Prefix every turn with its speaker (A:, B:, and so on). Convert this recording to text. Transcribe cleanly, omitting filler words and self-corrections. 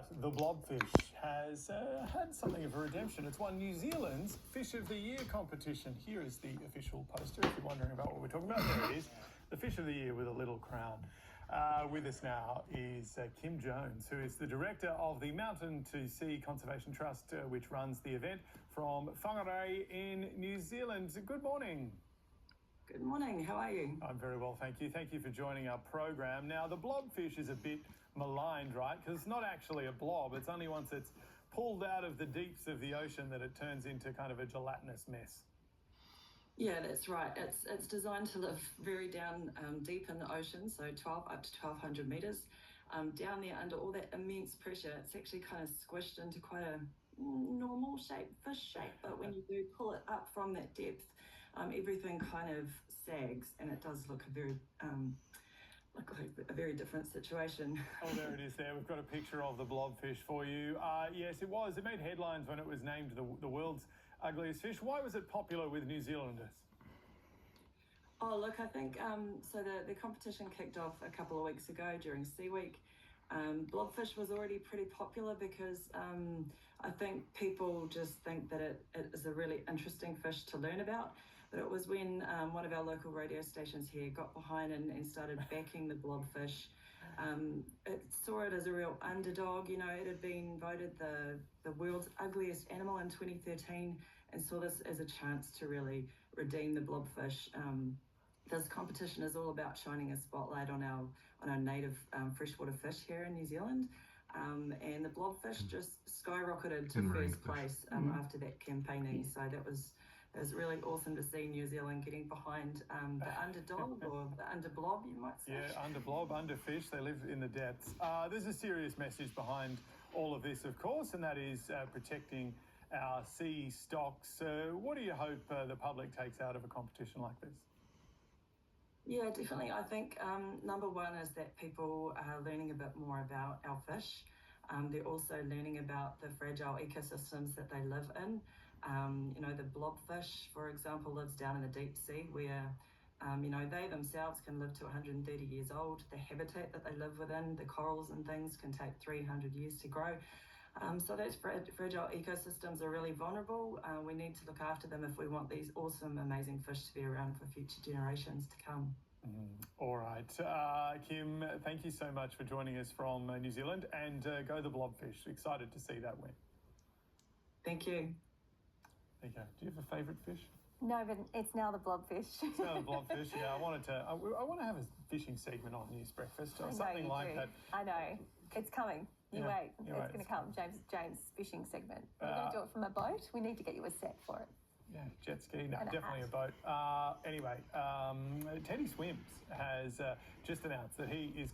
A: right, the blobfish has had something of a redemption. It's won New Zealand's Fish of the Year competition. Here is the official poster, if you're wondering about what we're talking about. There it is, the Fish of the Year with a little crown. With us now is Kim Jones, who is the director of the Mountain to Sea Conservation Trust, which runs the event from Whangarei in New Zealand. Good morning.
B: Good morning, how are you?
A: I'm very well, thank you. Thank you for joining our program. Now, the blobfish is a bit maligned, right? Because it's not actually a blob. It's only once it's pulled out of the deeps of the ocean that it turns into kind of a gelatinous mess.
B: Yeah, that's right. It's designed to live very down deep in the ocean, so 12 up to 1,200 metres. Down there under all that immense pressure, it's actually kind of squished into quite a normal shape, fish shape. But when you do pull it up from that depth, everything kind of sags, and it does look like a very different situation.
A: Oh, there it is there. We've got a picture of the blobfish for you. Yes, it was. It made headlines when it was named the world's ugliest fish. Why was it popular with New Zealanders?
B: Oh, look, I think, so the competition kicked off a couple of weeks ago during Sea Week. Blobfish was already pretty popular because I think people just think that it is a really interesting fish to learn about. But it was when one of our local radio stations here got behind and started backing the blobfish. It saw it as a real underdog. You know, it had been voted the world's ugliest animal in 2013 and saw this as a chance to really redeem the blobfish. This competition is all about shining a spotlight on our native freshwater fish here in New Zealand. And the blobfish just skyrocketed to first place after that campaigning. So it was really awesome to see New Zealand getting behind the underdog or the underblob, you might say.
A: Yeah, underblob, underfish, they live in the depths. There's a serious message behind all of this, of course, and that is protecting our sea stocks. What do you hope the public takes out of a competition like this?
B: Yeah, definitely. I think number one is that people are learning a bit more about our fish. They're also learning about the fragile ecosystems that they live in. You know, the blobfish, for example, lives down in the deep sea where, you know, they themselves can live to 130 years old. The habitat that they live within, the corals and things, can take 300 years to grow. So those fragile ecosystems are really vulnerable. We need to look after them if we want these awesome, amazing fish to be around for future generations to come.
A: All right. Kim, thank you so much for joining us from New Zealand, and go the blobfish. Excited to see that win.
B: Thank you.
A: There you go. Do you have a favourite fish?
C: No, but it's now the blobfish.
A: It's now the blobfish. Yeah, I want to have a fishing segment on News Breakfast or something like that.
C: I know. It's coming. You wait. It's going to come. James fishing segment. We're going to do it from a boat. We need to get you a set for it.
A: Yeah, jet ski. No,
C: And
A: definitely a boat. Anyway, Teddy Swims has just announced that he is